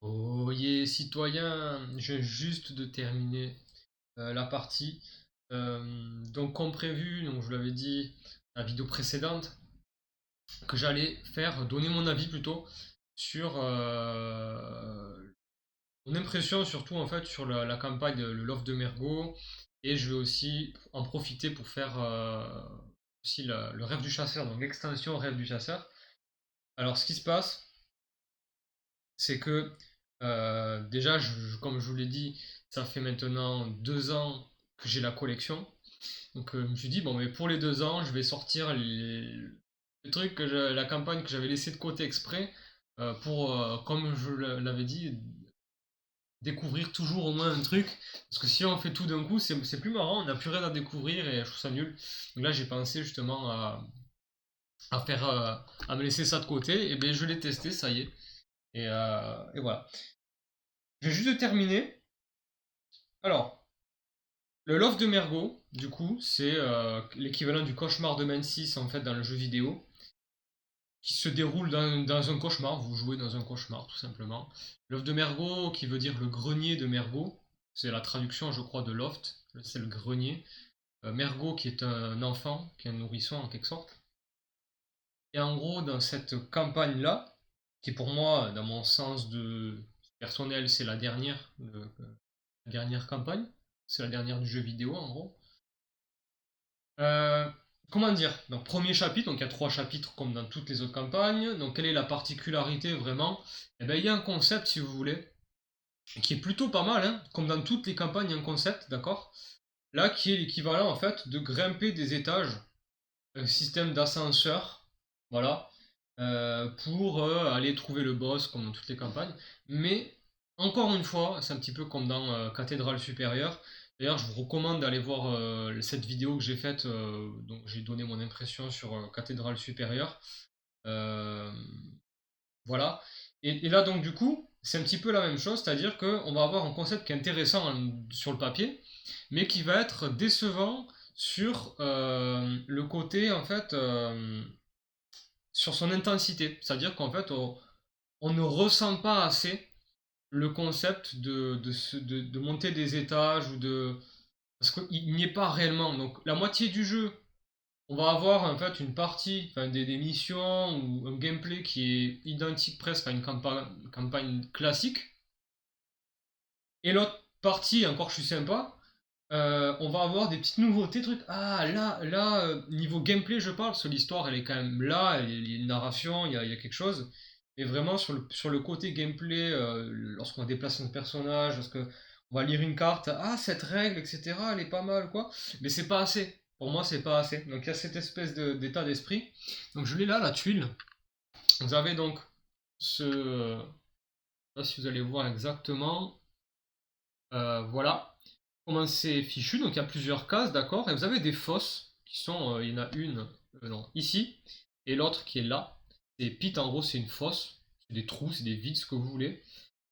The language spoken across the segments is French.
Oyez, citoyen, je viens juste de terminer la partie. Donc, comme prévu, donc je vous l'avais dit dans la vidéo précédente, que j'allais donner mon avis plutôt sur mon impression, surtout en fait sur la campagne Le Loft de Mergo. Et je vais aussi en profiter pour faire aussi le rêve du chasseur, donc l'extension rêve du chasseur. Alors, ce qui se passe, c'est que déjà, comme je vous l'ai dit, ça fait maintenant 2 ans que j'ai la collection. Donc je me suis dit, bon, mais pour les 2 ans, je vais sortir les trucs la campagne que j'avais laissé de côté exprès pour, comme je l'avais dit, découvrir toujours au moins un truc. Parce que si on fait tout d'un coup, c'est plus marrant, on n'a plus rien à découvrir et je trouve ça nul. Donc là, j'ai pensé justement à faire, à me laisser ça de côté. Et bien, je l'ai testé, ça y est. Et voilà. Je vais juste terminer. Alors, le Loft de Mergo, du coup, c'est l'équivalent du cauchemar de Mansis en fait dans le jeu vidéo, qui se déroule dans un cauchemar. Vous jouez dans un cauchemar, tout simplement. Loft de Mergo, qui veut dire le grenier de Mergo, c'est la traduction, je crois, de Loft, c'est le grenier. Mergo, qui est un enfant, qui est un nourrisson en quelque sorte. Et en gros, dans cette campagne-là, qui pour moi, dans mon sens de personnel, c'est la dernière campagne, c'est la dernière du jeu vidéo en gros. Euh, Comment dire? Donc premier chapitre, donc il y a 3 chapitres comme dans toutes les autres campagnes. Donc quelle est la particularité vraiment? Eh bien il y a un concept si vous voulez, qui est plutôt pas mal, hein, comme dans toutes les campagnes, il y a un concept, d'accord? Là qui est l'équivalent en fait de grimper des étages, un système d'ascenseur, voilà, pour aller trouver le boss comme dans toutes les campagnes. Mais encore une fois, c'est un petit peu comme dans Cathédrale supérieure. D'ailleurs, je vous recommande d'aller voir cette vidéo que j'ai faite, donc j'ai donné mon impression sur Cathédrale supérieure. Euh, voilà. Et là, donc, du coup, c'est un petit peu la même chose, c'est-à-dire qu'on va avoir un concept qui est intéressant sur le papier, mais qui va être décevant sur le côté, en fait, sur son intensité. C'est-à-dire qu'en fait, on ne ressent pas assez le concept de monter des étages ou de. Parce qu'il n'y est pas réellement. Donc, la moitié du jeu, on va avoir en fait une partie, enfin des missions ou un gameplay qui est identique presque à une campagne classique. Et l'autre partie, encore je suis sympa, on va avoir des petites nouveautés, trucs. Ah là, niveau gameplay je parle, parce que l'histoire elle est quand même là, il y a une narration, il y a quelque chose. Et vraiment sur le côté gameplay, lorsqu'on déplace un personnage, lorsqu'on va lire une carte, ah cette règle, etc., elle est pas mal, quoi. Mais c'est pas assez. Pour moi, c'est pas assez. Donc il y a cette espèce d'état d'esprit. Donc je l'ai là, la tuile. Vous avez donc ce. Je sais pas si vous allez voir exactement. Voilà comment c'est fichu. Donc il y a plusieurs cases, d'accord. Et vous avez des fosses qui sont. Il y en a une non, ici. Et l'autre qui est là. Et pit, en gros, c'est une fosse. C'est des trous, c'est des vides, ce que vous voulez.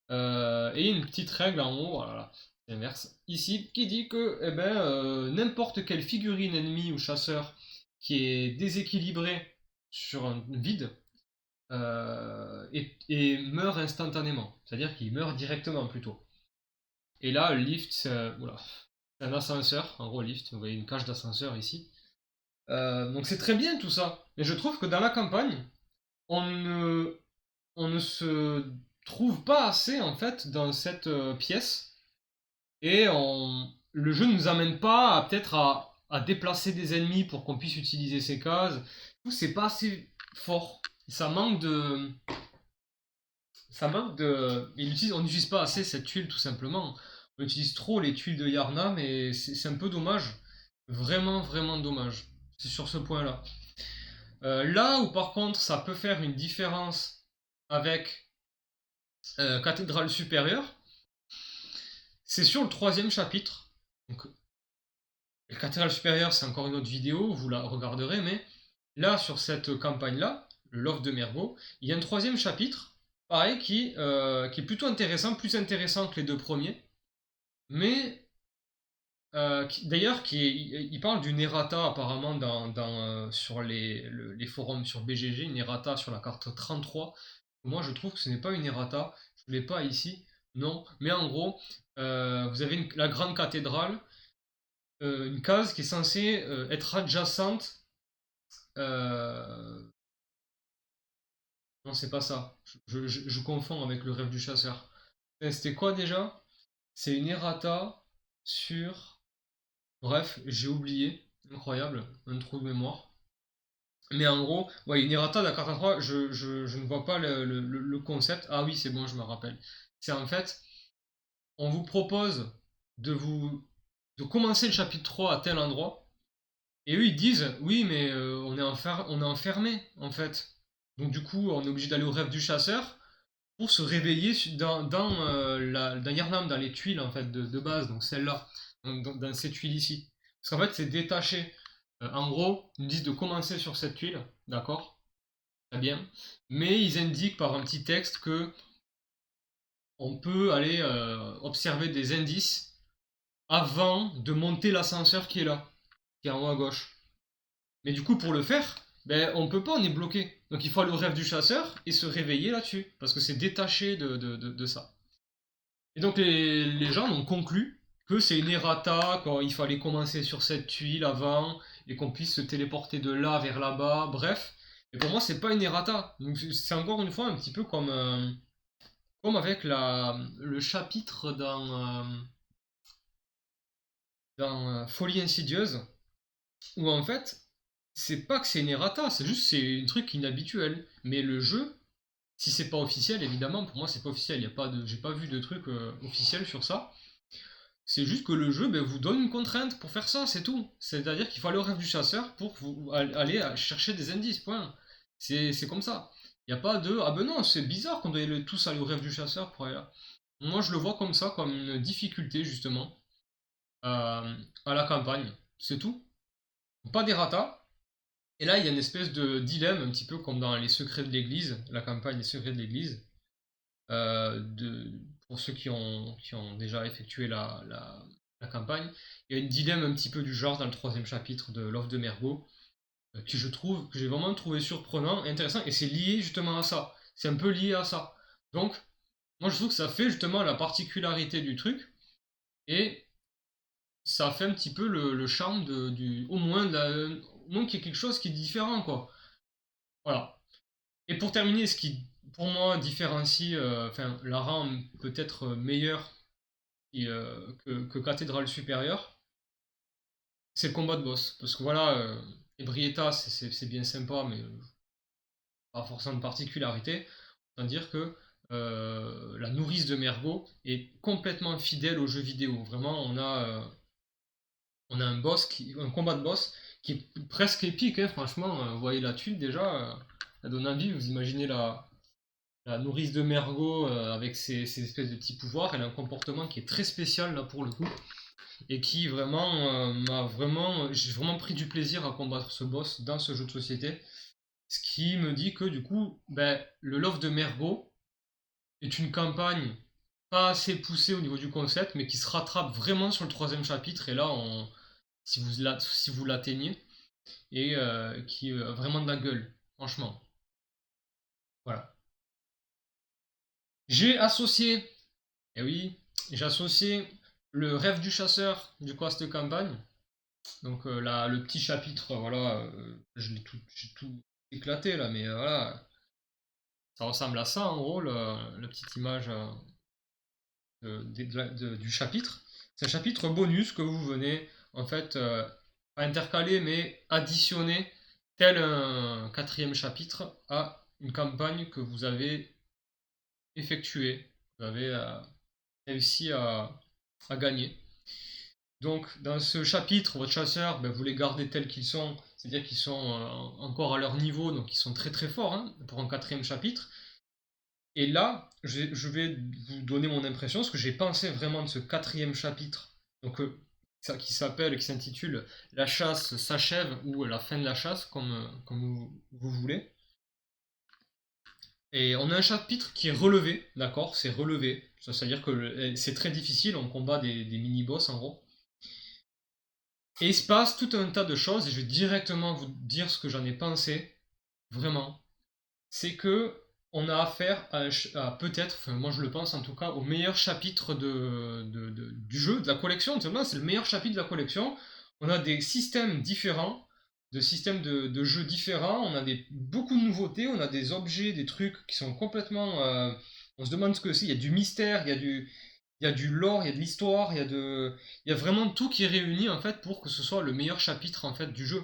Et une petite règle en haut, voilà, c'est l'inverse, ici, qui dit que eh ben, n'importe quelle figurine ennemie ou chasseur qui est déséquilibrée sur un vide et meurt instantanément. C'est-à-dire qu'il meurt directement plutôt. Et là, le lift, c'est un ascenseur, en gros lift, vous voyez une cage d'ascenseur ici. Donc c'est très bien tout ça. Mais je trouve que dans la campagne, on ne, on ne se trouve pas assez en fait dans cette pièce et le jeu ne nous amène pas peut-être à déplacer des ennemis pour qu'on puisse utiliser ces cases. C'est pas assez fort. Ça manque de, on n'utilise pas assez cette tuile tout simplement. On utilise trop les tuiles de Yarnam mais c'est un peu dommage. Vraiment, vraiment dommage. C'est sur ce point-là. Là où par contre ça peut faire une différence avec Cathédrale supérieure, c'est sur le 3e chapitre. Donc, le cathédrale supérieure, c'est encore une autre vidéo, vous la regarderez, mais là, sur cette campagne-là, le Loft de Mergo, il y a un 3e chapitre, pareil, qui est plutôt intéressant, plus intéressant que les 2 premiers, mais d'ailleurs, il parle d'une errata apparemment sur les forums sur BGG, une errata sur la carte 33. Moi, je trouve que ce n'est pas une errata. Je ne l'ai pas ici. Non. Mais en gros, vous avez la grande cathédrale, une case qui est censée être adjacente. euh, Non, c'est pas ça. Je confonds avec le rêve du chasseur. C'était quoi déjà? C'est une errata sur. Bref, j'ai oublié. Incroyable, un trou de mémoire. Mais en gros, ouais, une errata de la carte à 3, je ne vois pas le concept. Ah oui, c'est bon, je me rappelle. C'est en fait, on vous propose de vous de commencer le chapitre 3 à tel endroit, et eux ils disent oui, mais on est enfermé en fait. Donc du coup, on est obligé d'aller au rêve du chasseur pour se réveiller dans Yharnam, dans les tuiles en fait de base, donc celle-là, dans ces tuiles ici. Parce qu'en fait, c'est détaché. En gros, ils nous disent de commencer sur cette tuile, d'accord? Très bien. Mais ils indiquent par un petit texte que on peut aller observer des indices avant de monter l'ascenseur qui est là, qui est en haut à gauche. Mais du coup, pour le faire, ben, on peut pas, on est bloqué. Donc il faut aller au rêve du chasseur et se réveiller là-dessus, parce que c'est détaché de ça. Et donc les gens ont conclu que c'est une errata, qu'il fallait commencer sur cette tuile avant, et qu'on puisse se téléporter de là vers là-bas, bref. Et pour moi, c'est pas une errata. Donc c'est encore une fois un petit peu comme avec le chapitre dans Folie insidieuse, où en fait, c'est pas que c'est une errata, c'est juste c'est un truc inhabituel. Mais le jeu, si c'est pas officiel, évidemment, pour moi c'est pas officiel, j'ai pas vu de truc officiel sur ça. C'est juste que le jeu ben, vous donne une contrainte pour faire ça, c'est tout. C'est-à-dire qu'il faut aller au rêve du chasseur pour vous aller chercher des indices, point. C'est comme ça. Il n'y a pas de ah ben non, c'est bizarre qu'on doit tous aller au rêve du chasseur pour aller là. Moi je le vois comme ça, comme une difficulté justement à la campagne. C'est tout. Pas d'errata. Et là, il y a une espèce de dilemme, un petit peu comme dans Les Secrets de l'Église, la campagne Les Secrets de l'Église. Pour ceux qui ont déjà effectué la campagne, il y a une dilemme un petit peu du genre dans le troisième chapitre de L'Offre de Mergot, que j'ai vraiment trouvé surprenant et intéressant, et c'est lié justement à ça. C'est un peu lié à ça. Donc, moi je trouve que ça fait justement la particularité du truc, et ça fait un petit peu le charme au moins qu'il y ait quelque chose qui est différent, quoi. Voilà. Et pour terminer, ce qui pour moi différencie, enfin la rend peut-être meilleure que Cathédrale Supérieure, c'est le combat de boss. Parce que voilà, Ebrieta c'est bien sympa, mais pas forcément de particularité. Autant dire que la nourrice de Mergot est complètement fidèle au jeu vidéo. Vraiment, on a un combat de boss qui est presque épique, hein, franchement. Vous voyez la tuile déjà, ça donne envie. Vous imaginez la nourrice de Mergot avec ses espèces de petits pouvoirs. Elle a un comportement qui est très spécial là pour le coup. Et qui vraiment j'ai vraiment pris du plaisir à combattre ce boss dans ce jeu de société. Ce qui me dit que du coup, ben, le Love de Mergot est une campagne pas assez poussée au niveau du concept, mais qui se rattrape vraiment sur le troisième chapitre. Et là, si vous l'atteignez, et qui a vraiment de la gueule, franchement. Voilà. J'ai associé, et oui, j'ai associé le rêve du chasseur du coup à cette campagne. Donc là, le petit chapitre, voilà, j'ai tout éclaté là, mais voilà, ça ressemble à ça en gros, la petite image du chapitre. C'est un chapitre bonus que vous venez en fait pas intercaler, mais additionner tel un quatrième chapitre à une campagne que vous avez effectuée, vous avez réussi à gagner. Donc, dans ce chapitre, votre chasseur, ben, vous les gardez tels qu'ils sont, c'est-à-dire qu'ils sont encore à leur niveau, donc ils sont très très forts hein, pour un quatrième chapitre. Et là, je vais vous donner mon impression, ce que j'ai pensé vraiment de ce quatrième chapitre, donc ça, qui s'intitule La chasse s'achève ou La fin de la chasse, comme vous voulez. Et on a un chapitre qui est relevé, d'accord, c'est relevé, c'est-à-dire que c'est très difficile, on combat des mini-boss en gros. Et il se passe tout un tas de choses, et je vais directement vous dire ce que j'en ai pensé, vraiment. C'est que on a affaire à peut-être, enfin moi je le pense en tout cas, au meilleur chapitre du jeu, de la collection. Tout simplement, c'est le meilleur chapitre de la collection. On a des systèmes différents, de systèmes de jeux différents. On a beaucoup de nouveautés. On a des objets, des trucs qui sont complètement. On se demande ce que c'est. Il y a du mystère, il y a du lore, il y a de l'histoire, il y a vraiment tout qui est réuni en fait pour que ce soit le meilleur chapitre en fait du jeu.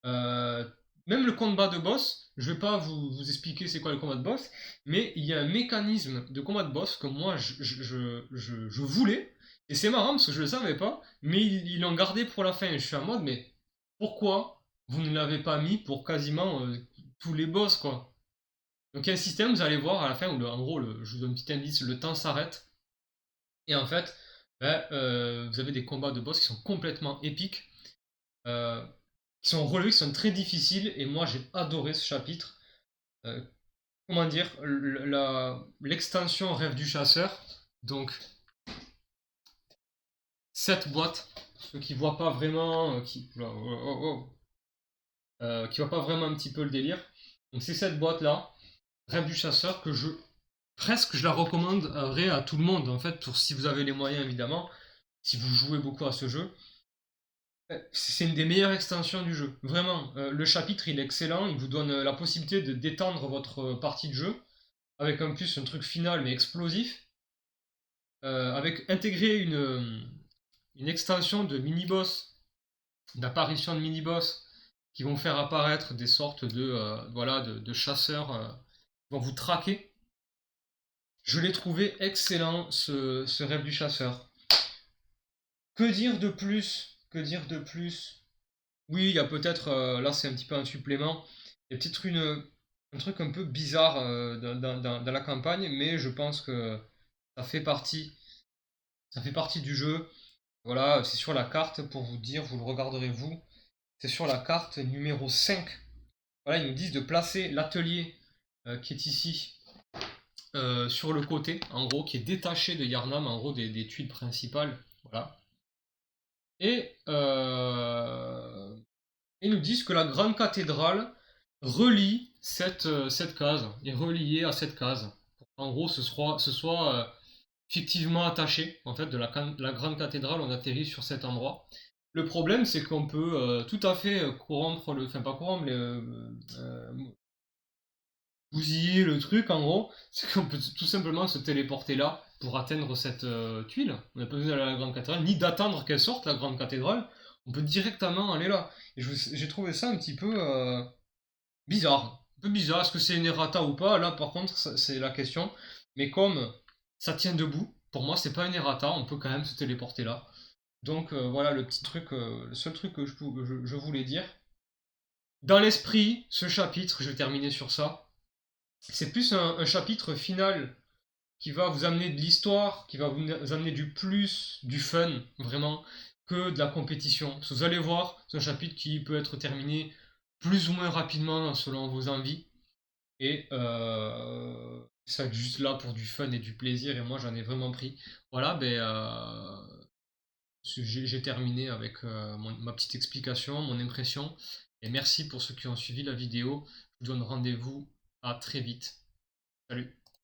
Euh, Même le combat de boss, je vais pas vous expliquer c'est quoi le combat de boss, mais il y a un mécanisme de combat de boss que moi je voulais, et c'est marrant parce que je le savais pas, mais ils l'ont gardé pour la fin, et je suis en mode, mais pourquoi vous ne l'avez pas mis pour quasiment tous les boss, quoi. Donc il y a un système, vous allez voir à la fin, où en gros, je vous donne un petit indice, le temps s'arrête, et en fait, ben, vous avez des combats de boss qui sont complètement épiques, euh, qui sont relevés, qui sont très difficiles, et moi j'ai adoré ce chapitre. Euh, Comment dire, l'extension Rêve du chasseur, donc cette boîte, ceux qui voient pas vraiment, qui voient pas vraiment un petit peu le délire, donc c'est cette boîte là, Rêve du chasseur, que presque je la recommanderais à tout le monde en fait, pour si vous avez les moyens évidemment, si vous jouez beaucoup à ce jeu. C'est une des meilleures extensions du jeu. Vraiment, le chapitre il est excellent, il vous donne la possibilité de d'étendre votre partie de jeu, avec en plus un truc final mais explosif, avec intégrer une extension de mini-boss, d'apparition de mini-boss, qui vont faire apparaître des sortes de chasseurs qui vont vous traquer. Je l'ai trouvé excellent ce rêve du chasseur. Que dire de plus? Que dire de plus? Oui, il y a peut-être, là c'est un petit peu un supplément, il y a peut-être un truc un peu bizarre dans la campagne, mais je pense que ça fait partie, ça fait partie du jeu. Voilà, c'est sur la carte, pour vous dire, vous le regarderez vous, c'est sur la carte numéro 5. Voilà, ils nous disent de placer l'atelier qui est ici sur le côté, en gros, qui est détaché de Yarnam, en gros des tuiles principales. Voilà. Et ils nous disent que la grande cathédrale relie cette case, est reliée à cette case. En gros, ce soit fictivement attaché. En fait, de la grande cathédrale, on atterrit sur cet endroit. Le problème, c'est qu'on peut tout à fait corrompre enfin pas corrompre, mais bousiller le truc en gros. C'est qu'on peut tout simplement se téléporter là pour atteindre cette tuile. On n'a pas besoin d'aller à la grande cathédrale, ni d'attendre qu'elle sorte, la grande cathédrale. On peut directement aller là. Et j'ai trouvé ça un petit peu bizarre. Un peu bizarre, est-ce que c'est une errata ou pas? Là par contre, c'est la question. Mais comme ça tient debout, pour moi c'est pas une errata, on peut quand même se téléporter là. Donc voilà le petit truc, le seul truc que je voulais dire. Dans l'esprit, ce chapitre, je vais terminer sur ça. C'est plus un chapitre final qui va vous amener de l'histoire, qui va vous amener du plus, du fun, vraiment, que de la compétition. Parce que vous allez voir, c'est un chapitre qui peut être terminé plus ou moins rapidement selon vos envies. Et ça va être juste là pour du fun et du plaisir, et moi j'en ai vraiment pris. Voilà, j'ai terminé avec ma petite explication, mon impression. Et merci pour ceux qui ont suivi la vidéo. Je vous donne rendez-vous à très vite. Salut.